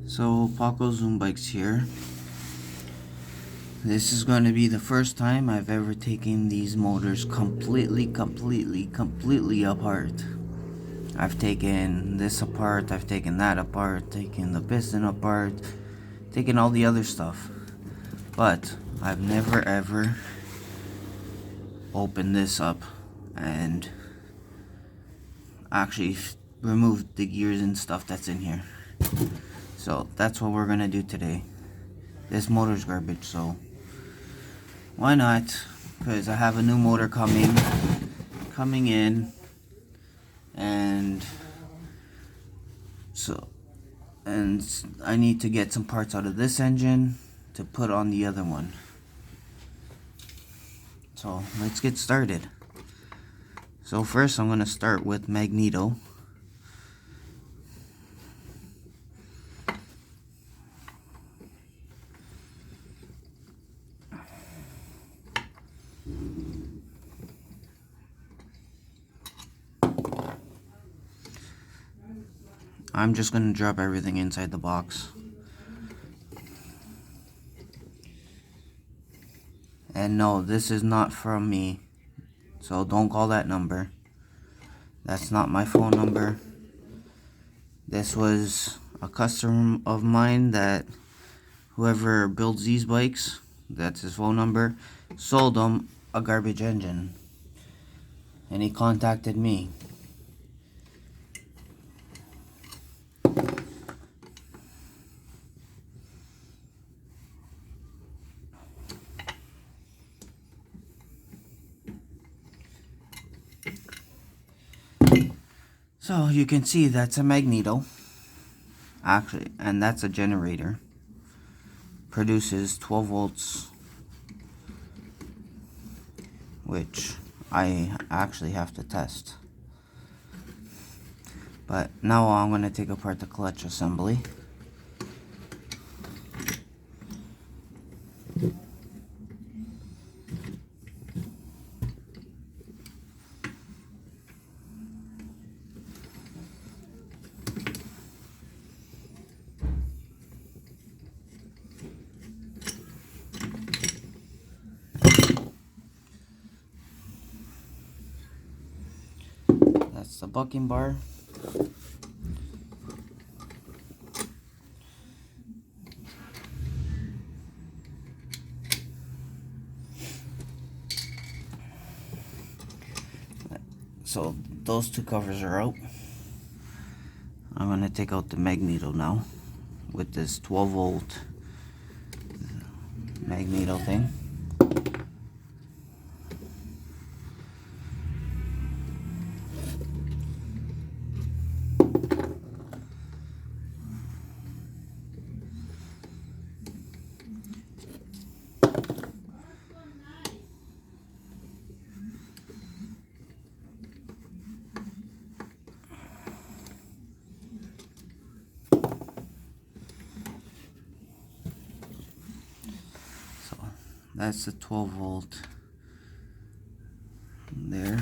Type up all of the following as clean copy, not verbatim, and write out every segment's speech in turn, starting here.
So Paco Zoom Bikes here. This is going to be the first time I've ever taken these motors completely apart. I've taken this apart, I've taken that apart, taken the piston apart, taken all the other stuff. But I've never ever opened this up and actually removed the gears and stuff that's in here. So that's what we're gonna do today. This motor's garbage, so why not? Because I have a new motor coming in, and I need to get some parts out of this engine to put on the other one. So let's get started. So first I'm gonna start with magneto. I'm just gonna drop everything inside the box. And no, this is not from me, so don't call that number. That's not my phone number. This was a customer of mine that whoever builds these bikes, that's his phone number, sold him a garbage engine. And he contacted me. So you can see that's a magneto, actually, and that's a generator. Produces 12 volts, which I actually have to test. But now I'm going to take apart the clutch assembly. That's the bucking bar. So those two covers are out. I'm going to take out the magneto now with this 12 volt magneto thing. That's the 12 volt there.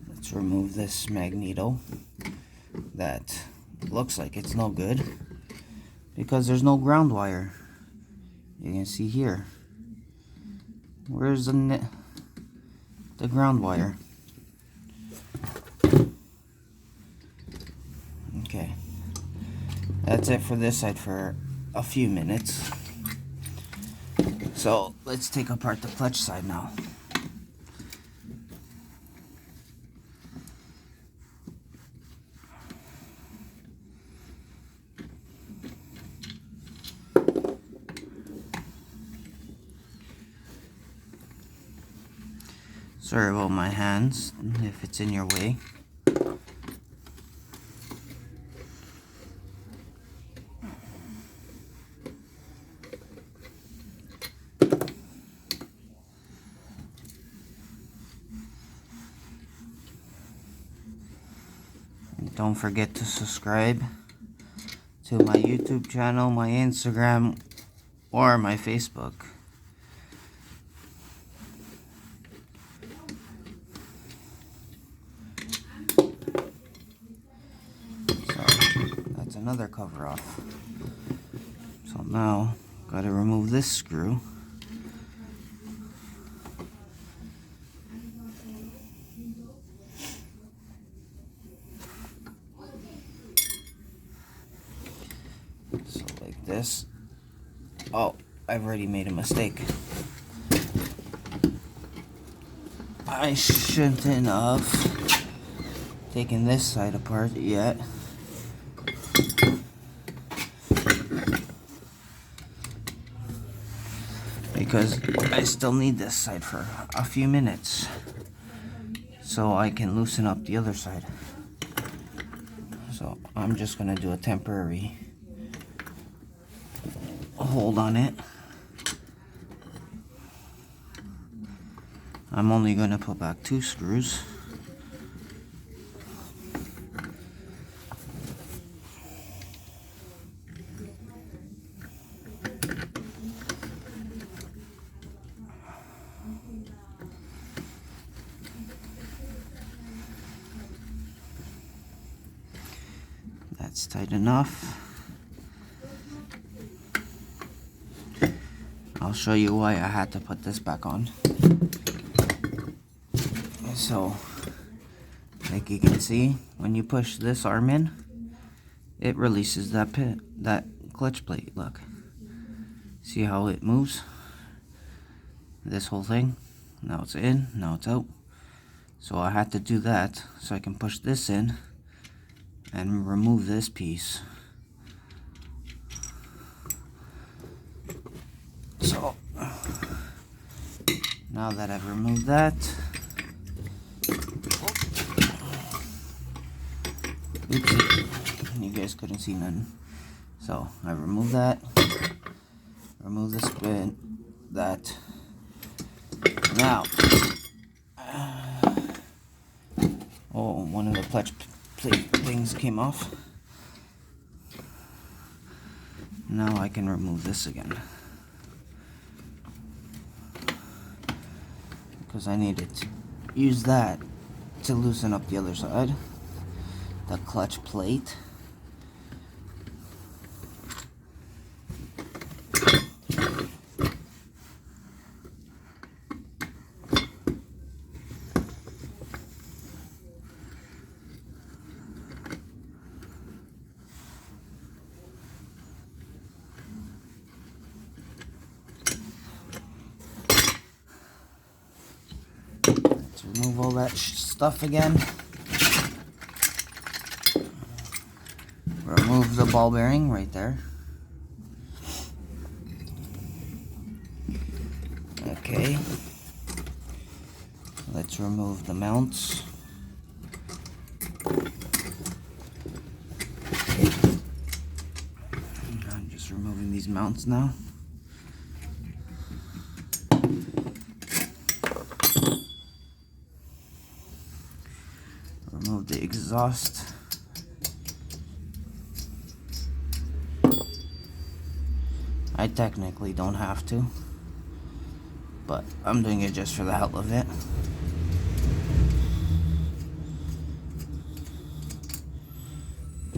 Let's remove this magneto that looks like it's no good because there's no ground wire. You can see here. Where's the ground wire? Okay. That's it for this side for a few minutes. So let's take apart the clutch side now. Sorry about my hands if it's in your way. Don't forget to subscribe to my YouTube channel, my Instagram, or my Facebook. another cover off. So now, gotta remove this screw. So like this. Oh, I've already made a mistake. I shouldn't have taken this side apart yet. Because I still need this side for a few minutes so I can loosen up the other side. So I'm just gonna do a temporary hold on it. I'm only gonna put back 2 screws. That's tight enough. I'll show you why I had to put this back on. So, like you can see, when you push this arm in, it releases that clutch plate. Look. See how it moves? This whole thing. Now it's in, now it's out. So I had to do that so I can push this in and remove this piece. So now that I've removed that, oopsie, you guys couldn't see none. So I removed that, remove the spin, that. Now, oh, one of the clutch plate things came off. Now I can remove this again, because I needed to use that to loosen up the other side, the clutch plate. Remove all that stuff again. Remove the ball bearing right there. Okay. Let's remove the mounts. I'm just removing these mounts now. Remove the exhaust. I technically don't have to, but I'm doing it just for the hell of it.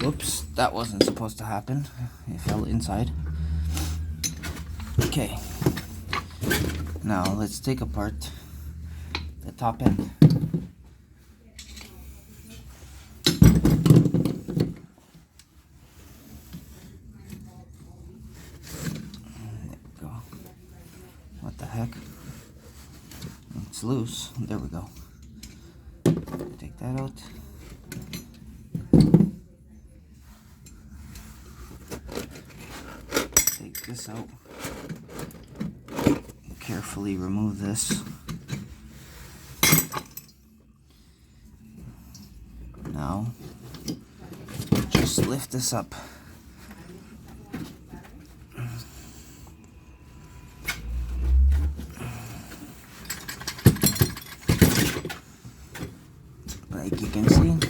Whoops, that wasn't supposed to happen. It fell inside. Okay. Now let's take apart the top end. What the heck? It's loose. There we go. Take that out. Take this out. Carefully remove this. Now, just lift this up. Like you can see.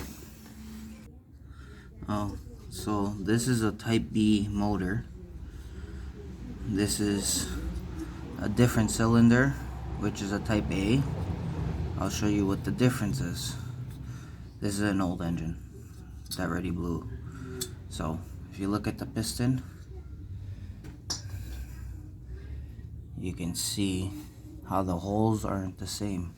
Oh, so this is a Type B motor. This is a different cylinder, which is a Type A. I'll show you what the difference is. This is an old engine that already blew. So if you look at the piston, you can see how the holes aren't the same.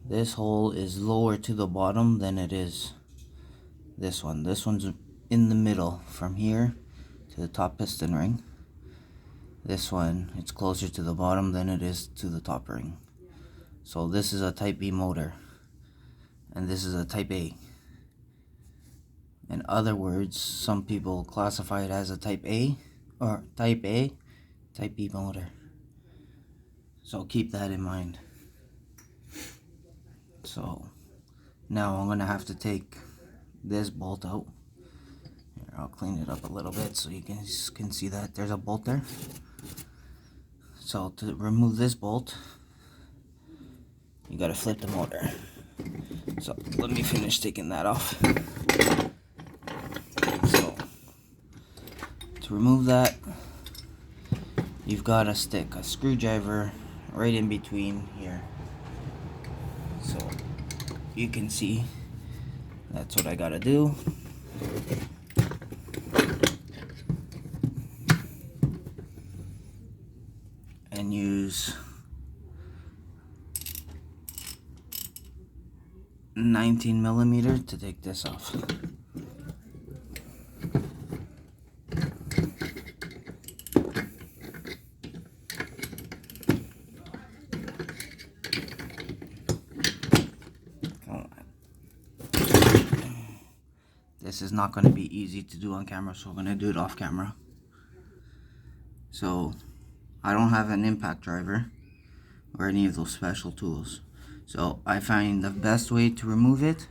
This hole is lower to the bottom than it is this one. This one's in the middle from here to the top piston ring. This one, it's closer to the bottom than it is to the top ring. So this is a Type B motor, and this is a Type A. In other words, some people classify it as a Type A, or Type A, Type B motor. So keep that in mind. So now I'm gonna have to take this bolt out. Here, I'll clean it up a little bit so you can see that there's a bolt there. So to remove this bolt, you gotta flip the motor. So let me finish taking that off. So to remove that, you've got to stick a screwdriver right in between here. So you can see that's what I gotta do. And use 19mm to take this off. This is not going to be easy to do on camera, so we're going to do it off camera. So I don't have an impact driver or any of those special tools. So I find the best way to remove it,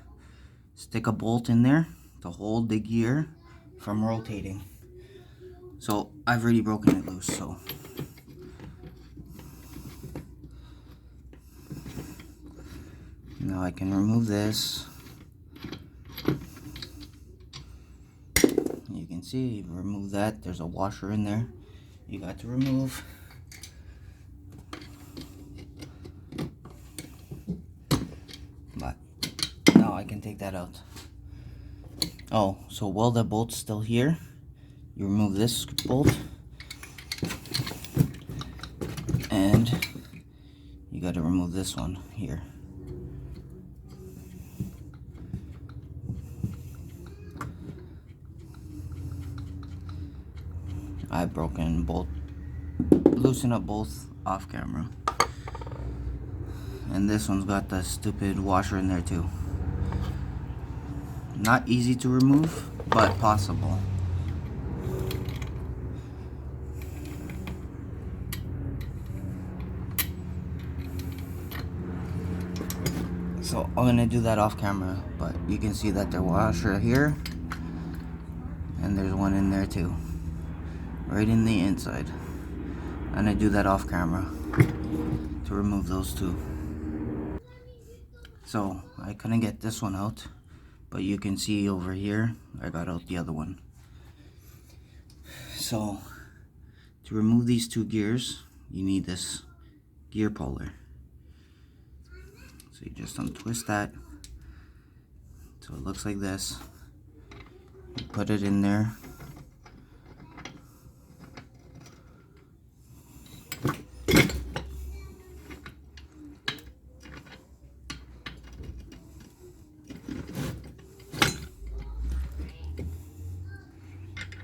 stick a bolt in there to hold the gear from rotating. So I've already broken it loose, so now I can remove this. You can see, remove that. There's a washer in there you got to remove. But now I can take that out. Oh, so while the bolt's still here, you remove this bolt and you got to remove this one here. I've broken both, loosen up both off camera. And this one's got the stupid washer in there too. Not easy to remove, but possible. So I'm gonna do that off camera, but you can see that there's a washer here, and there's one in there too, right in the inside. I'm gonna do that off camera to remove those two. So I couldn't get this one out, but you can see over here I got out the other one. So to remove these two gears, you need this gear puller. So you just untwist that so it looks like this. You put it in there.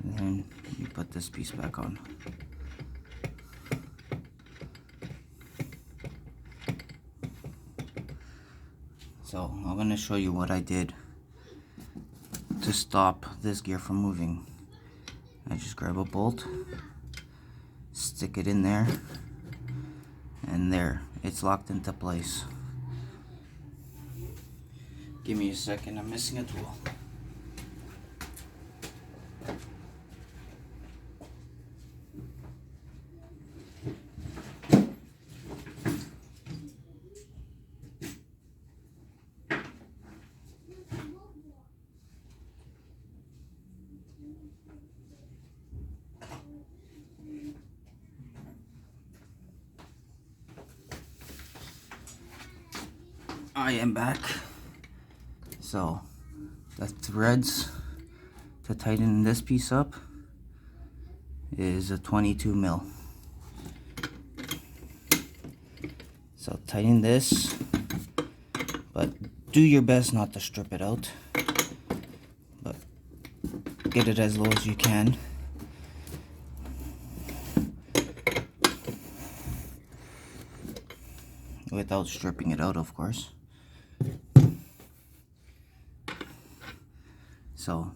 And then you put this piece back on. So I'm going to show you what I did to stop this gear from moving. I just grab a bolt, stick it in there, and there, it's locked into place. Give me a second, I'm missing a tool. I am back. So the threads to tighten this piece up is a 22 mil. So tighten this, but do your best not to strip it out, but get it as low as you can. Without stripping it out, of course. So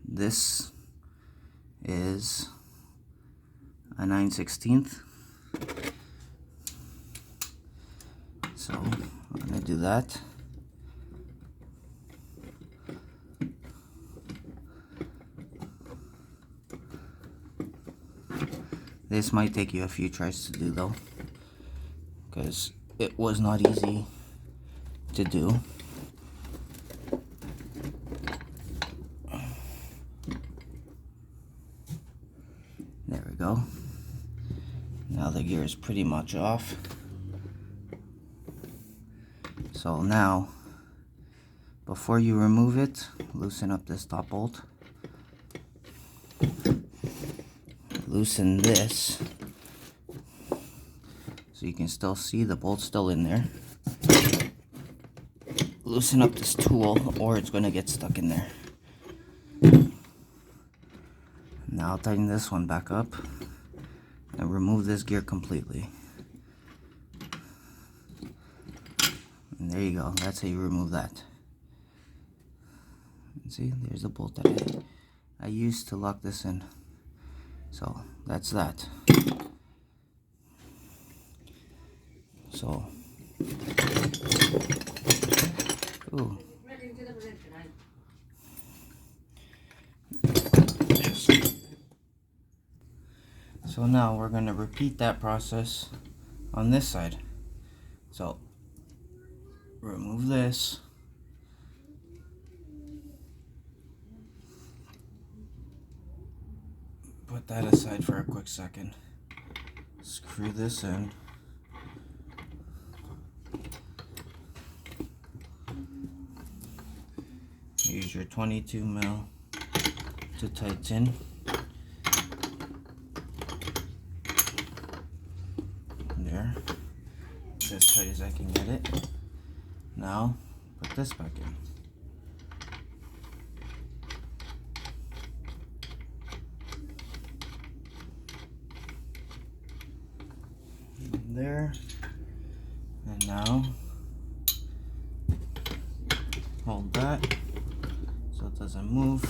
this is a 9/16. So I'm gonna do that. This might take you a few tries to do though, because it was not easy to do. There we go. Now the gear is pretty much off. So now, before you remove it, loosen up this top bolt. Loosen this so you can still see the bolt's still in there. Loosen up this tool or it's going to get stuck in there. Now tighten this one back up and remove this gear completely. And there you go. That's how you remove that. See, there's the bolt that I used to lock this in. So that's that. So, ooh. So now we're going to repeat that process on this side. So remove this. Put that aside for a quick second. Screw this in. Use your 22 mil to tighten. There. It's as tight as I can get it. Now, put this back in. There. And now, hold that so it doesn't move.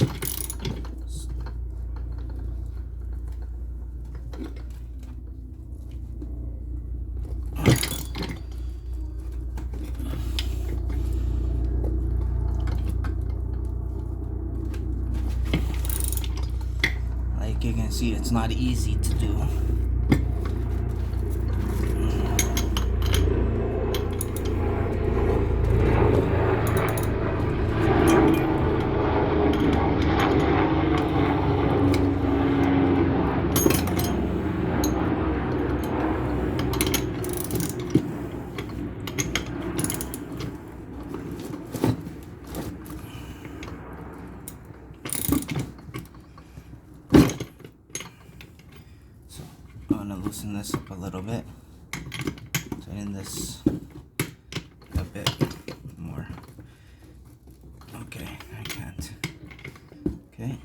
Like you can see, it's not easy to do. I'm going to loosen this up a little bit, tighten this a bit more. Okay, I can't. Okay.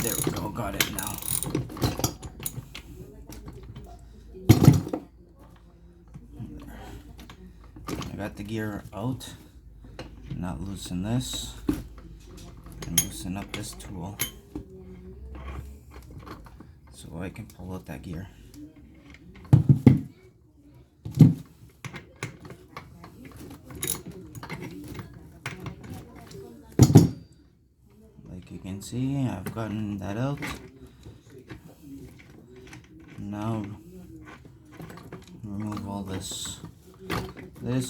There we go, got it now. I got the gear out. Now loosen this and loosen up this tool so I can pull out that gear. Like you can see, I've gotten that out. Now remove all this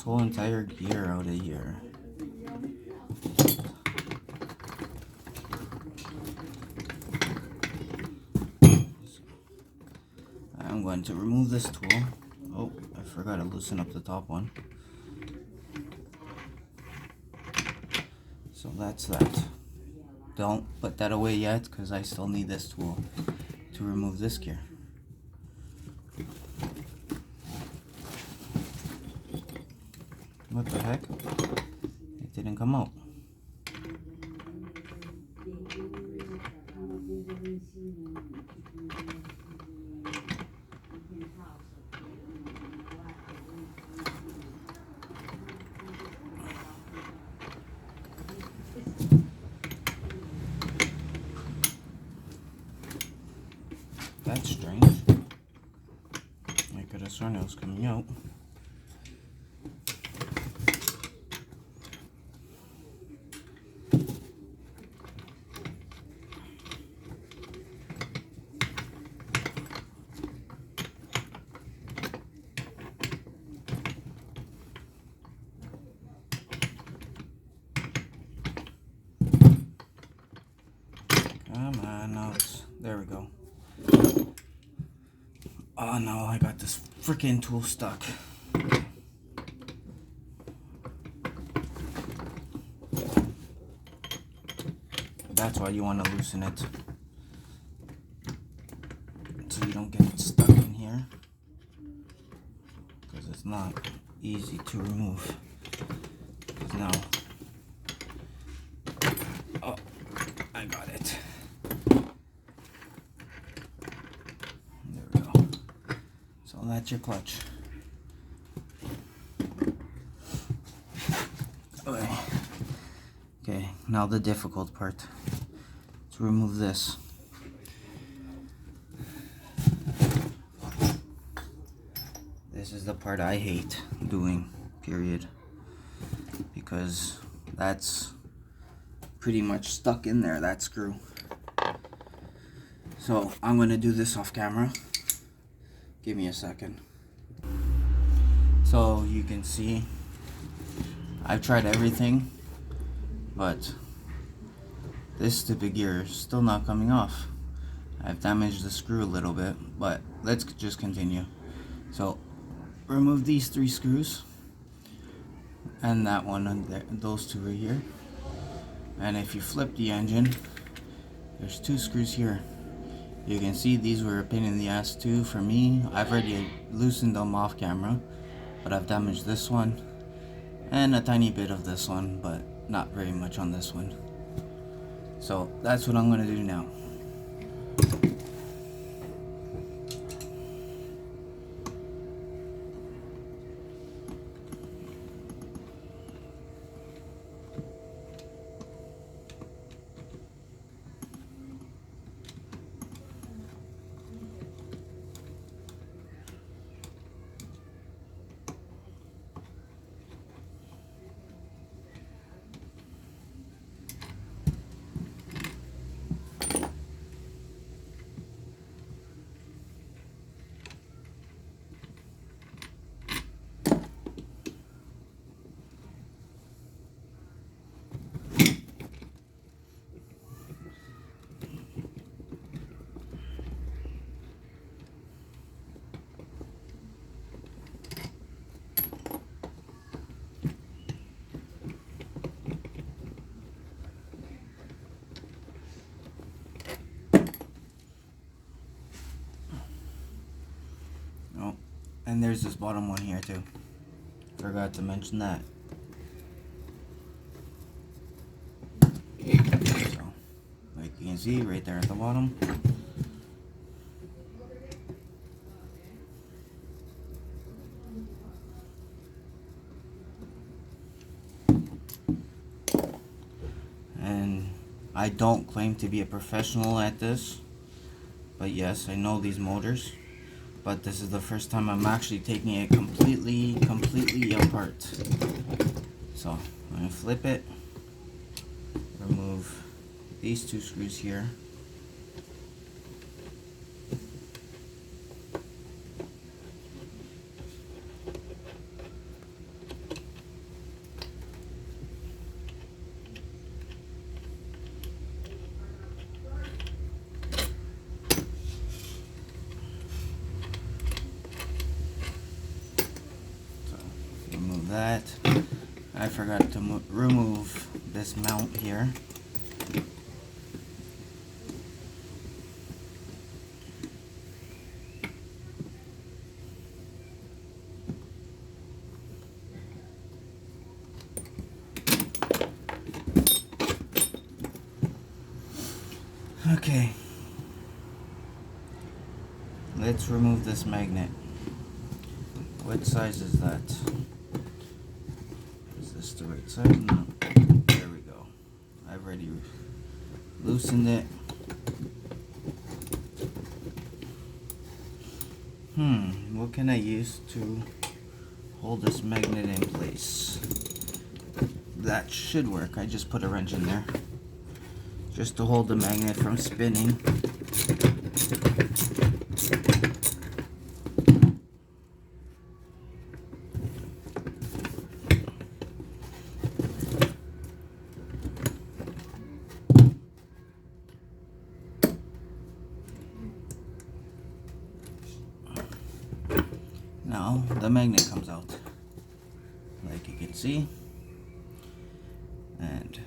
whole entire gear out of here. going to remove this tool. Oh, I forgot to loosen up the top one. So that's that. Don't put that away yet, because I still need this tool to remove this gear. What the heck? It didn't come out. That's strange. I could have sworn it was coming out. Come on, now it's, there we go. Oh no, I got this freaking tool stuck. That's why you want to loosen it, so you don't get it stuck in here, because it's not easy to remove. Now, oh, I got it. There we go. So that's your clutch. Okay, now the difficult part. To remove this. This is the part I hate doing, period. Because that's pretty much stuck in there, that screw. So I'm going to do this off camera. Give me a second. So you can see I've tried everything, but this stupid gear is still not coming off. I've damaged the screw a little bit, but let's just continue. So remove these 3 screws and that one and there, those 2 right here. And if you flip the engine, there's 2 screws here. You can see these were a pain in the ass too for me. I've already loosened them off camera, but I've damaged this one and a tiny bit of this one, but not very much on this one. So that's what I'm going to do now. And there's this bottom one here too. Forgot to mention that. So, like you can see right there at the bottom. And I don't claim to be a professional at this, but yes, I know these motors. But this is the first time I'm actually taking it completely apart. So I'm going to flip it, remove these 2 screws here. I forgot to remove this mount here. Okay, let's remove this magnet. What size is that? Is this the right size? No. There we go. I've already loosened it. What can I use to hold this magnet in place? That should work. I just put a wrench in there just to hold the magnet from spinning. Now the magnet comes out, like you can see, and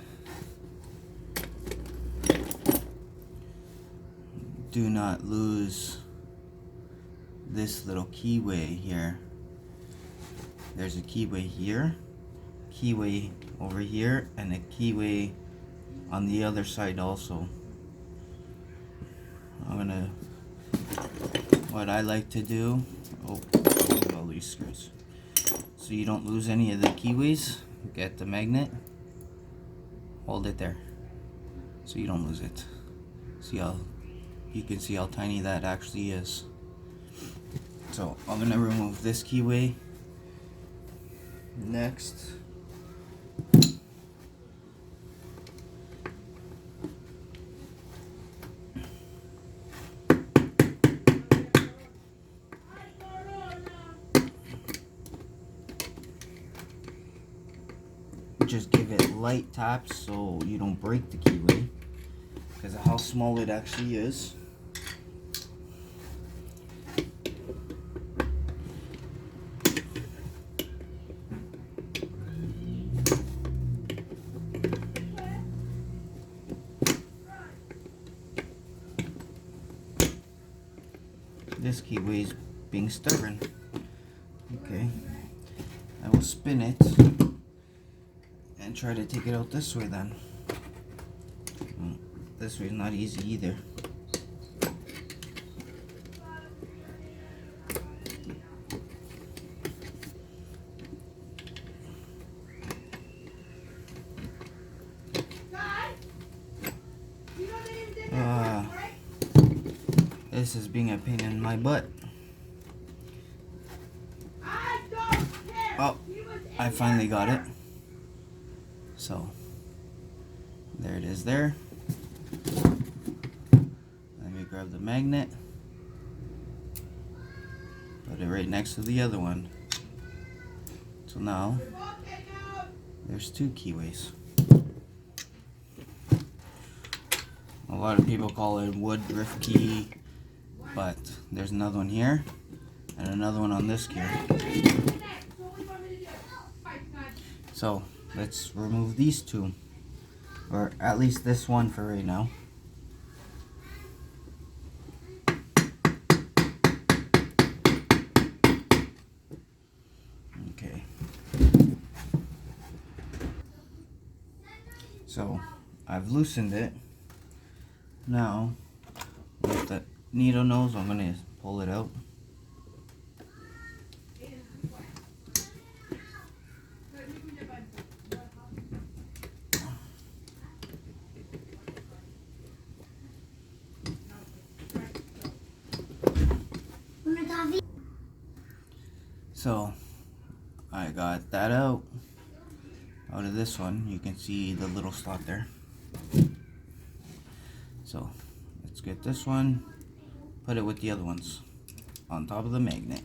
do not lose this little keyway here. There's a keyway here, keyway over here, and a keyway on the other side also. What I like to do, all these screws, so you don't lose any of the keyways. Get the magnet, hold it there, so you don't lose it. See how you can see how tiny that actually is. So I'm gonna remove this keyway next. Just give it light taps so you don't break the keyway because of how small it actually is. This keyway is being stubborn. Okay, I will spin it and try to take it out this way then. This way is not easy either. This is being a pain in my butt. Oh, I finally got it. So, there it is there. Let me grab the magnet. Put it right next to the other one. So now, there's two keyways. A lot of people call it Woodruff key, but there's another one here and another one on this gear. So let's remove these two, or at least this one for right now. Okay. So I've loosened it. Now with the needle nose, I'm gonna pull it out. So I got that out of this one. You can see the little slot there. So let's get this one, put it with the other ones on top of the magnet.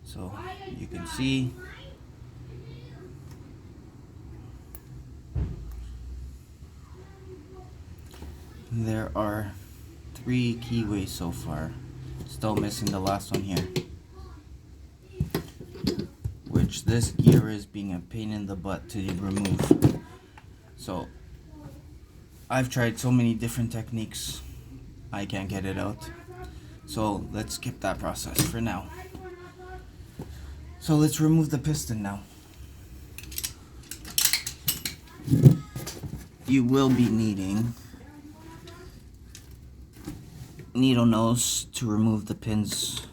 So you can see there are 3 keyways so far. Still missing the last one here. which this gear is being a pain in the butt to remove. So I've tried so many different techniques, I can't get it out. So let's skip that process for now. So let's remove the piston now. You will be needing needle nose to remove the pins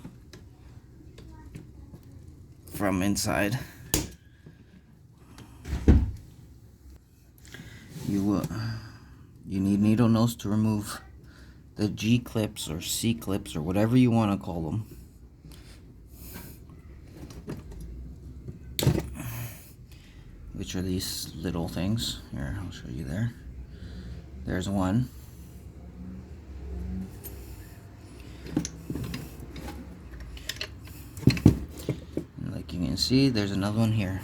from inside. You need needle nose to remove the G clips or C clips or whatever you want to call them. Which are these little things. Here, I'll show you there. There's one. And like you can see, there's another one here.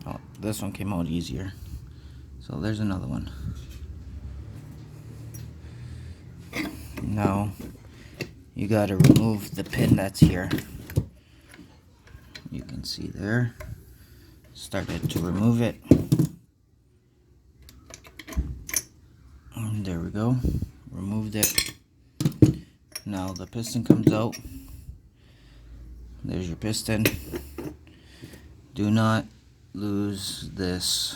Oh, this one came out easier. So there's another one. Now, you gotta remove the pin that's here. You can see there. Started to remove it. And there we go. Removed it. Now the piston comes out. There's your piston. Do not lose this.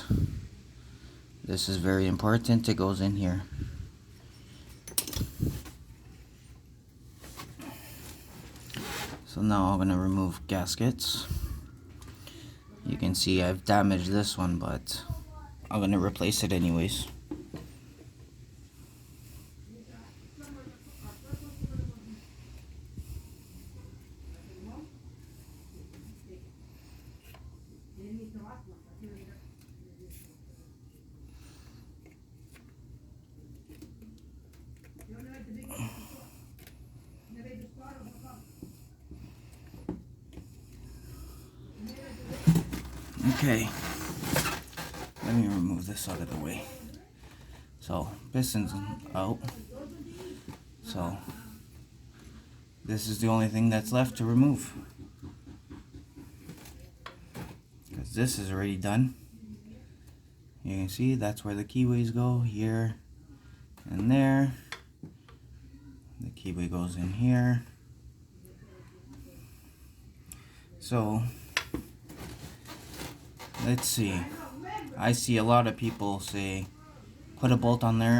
This is very important. It goes in here. So now I'm going to remove gaskets. You can see I've damaged this one, but I'm going to replace it anyways. Okay, let me remove this out of the way. So, piston's out. So, this is the only thing that's left to remove. Because this is already done. You can see that's where the keyways go, here and there. The keyway goes in here. So, let's see. I see a lot of people say, put a bolt on there